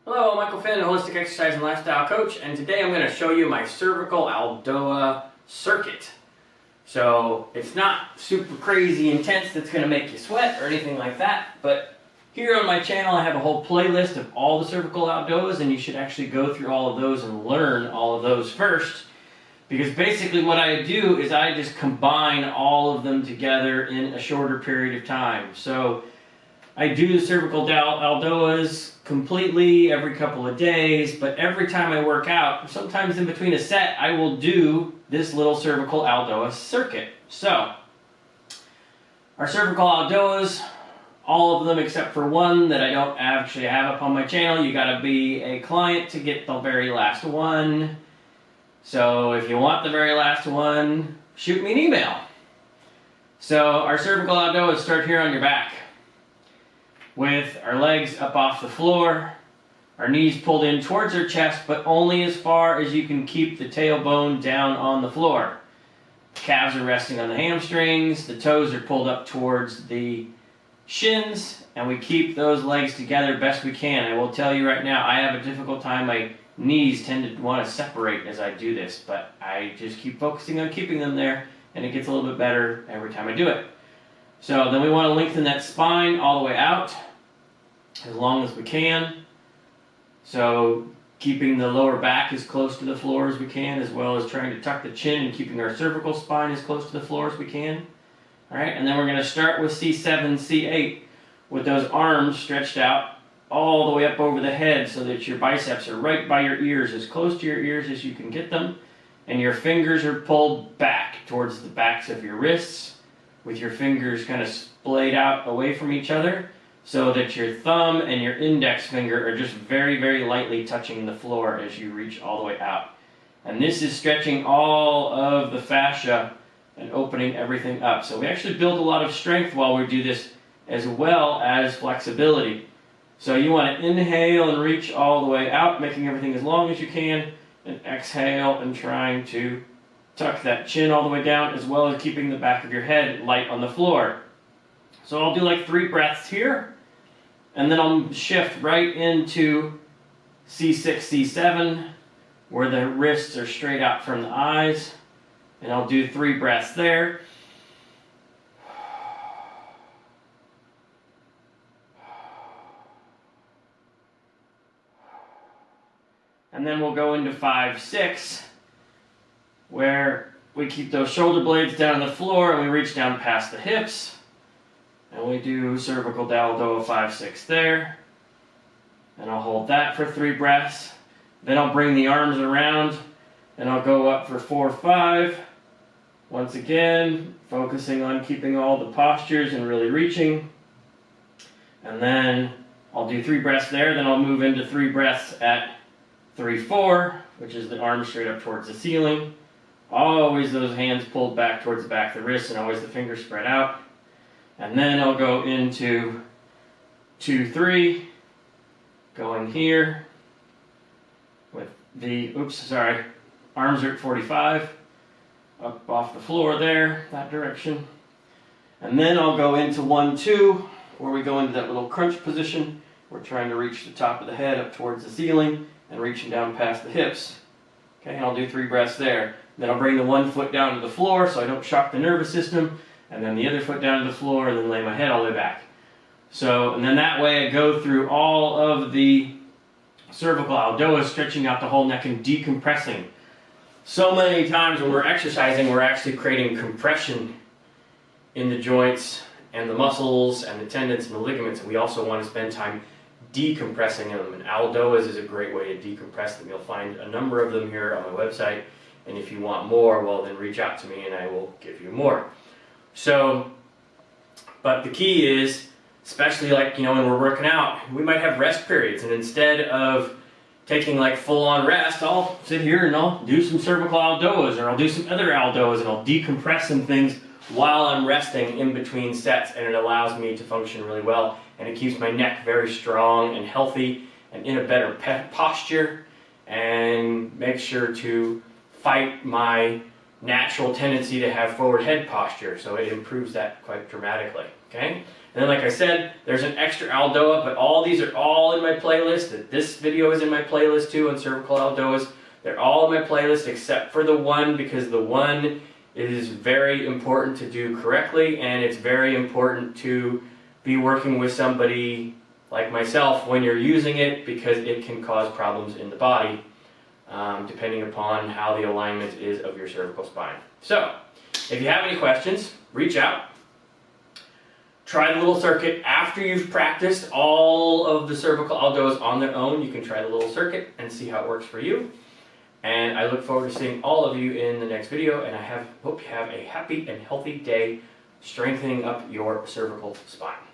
Hello, Michael Finn, holistic exercise and lifestyle coach, and today I'm going to show you my cervical ELDOA circuit. So it's not super crazy intense that's going to make you sweat or anything like that, but here on my channel I have a whole playlist of all the cervical ELDOAs, and you should actually go through all of those and learn all of those first, because basically what I do is I just combine all of them together in a shorter period of time. So I do the cervical ELDOAs completely every couple of days, but every time I work out, sometimes in between a set, I will do this little cervical ELDOA circuit. So, our cervical ELDOAs, all of them except for one that I don't actually have up on my channel. You gotta be a client to get the very last one. So if you want the very last one, shoot me an email. So our cervical ELDOAs start here on your back, with our legs up off the floor, our knees pulled in towards our chest, but only as far as you can keep the tailbone down on the floor. The calves are resting on the hamstrings, the toes are pulled up towards the shins, and we keep those legs together best we can. I will tell you right now, I have a difficult time. My knees tend to want to separate as I do this, but I just keep focusing on keeping them there, and it gets a little bit better every time I do it. So then we want to lengthen that spine all the way out as long as we can. So keeping the lower back as close to the floor as we can, as well as trying to tuck the chin and keeping our cervical spine as close to the floor as we can. Alright, and then we're going to start with C7, C8 with those arms stretched out all the way up over the head so that your biceps are right by your ears, as close to your ears as you can get them, and your fingers are pulled back towards the backs of your wrists, with your fingers kind of splayed out away from each other, so that your thumb and your index finger are just very, very lightly touching the floor as you reach all the way out. And this is stretching all of the fascia and opening everything up. So we actually build a lot of strength while we do this, as well as flexibility. So you want to inhale and reach all the way out, making everything as long as you can, and exhale and trying to tuck that chin all the way down, as well as keeping the back of your head light on the floor. So I'll do like 3 breaths here, and then I'll shift right into C6, C7, where the wrists are straight out from the eyes, and I'll do 3 breaths there. And then we'll go into 5, 6, where we keep those shoulder blades down on the floor and we reach down past the hips. And we do cervical ELDOA 5, 6 there. And I'll hold that for 3 breaths. Then I'll bring the arms around and I'll go up for 4, 5. Once again, focusing on keeping all the postures and really reaching. And then I'll do 3 breaths there. Then I'll move into 3 breaths at 3, 4, which is the arms straight up towards the ceiling. Always those hands pulled back towards the back of the wrists, and always the fingers spread out. And then I'll go into 2, 3, going here with the, arms are at 45, up off the floor there, that direction. And then I'll go into 1, 2, where we go into that little crunch position. We're trying to reach the top of the head up towards the ceiling and reaching down past the hips. Okay, and I'll do 3 breaths there. Then I'll bring the one foot down to the floor so I don't shock the nervous system, and then the other foot down to the floor, and then lay my head all the way back. So, and then that way I go through all of the cervical ELDOAs, stretching out the whole neck and decompressing. So many times when we're exercising, we're actually creating compression in the joints and the muscles and the tendons and the ligaments, and we also want to spend time decompressing them. And ELDOAs is a great way to decompress them. You'll find a number of them here on my website, and if you want more, well then reach out to me and I will give you more. So, but the key is, especially like, when we're working out, we might have rest periods, and instead of taking like full-on rest, I'll sit here and I'll do some cervical ELDOAs, or I'll do some other ELDOAs, and I'll decompress some things while I'm resting in between sets, and it allows me to function really well, and it keeps my neck very strong and healthy and in a better posture, and make sure to fight my natural tendency to have forward head posture, so it improves that quite dramatically, okay? And then like I said, there's an extra ELDOA, but all these are all in my playlist. This video is in my playlist too on cervical ELDOAs. They're all in my playlist except for the one, because the one is very important to do correctly, and it's very important to be working with somebody like myself when you're using it, because it can cause problems in the body depending upon how the alignment is of your cervical spine. So, if you have any questions, reach out. Try the little circuit after you've practiced all of the cervical ELDOAs on their own. You can try the little circuit and see how it works for you. And I look forward to seeing all of you in the next video, and I hope you have a happy and healthy day strengthening up your cervical spine.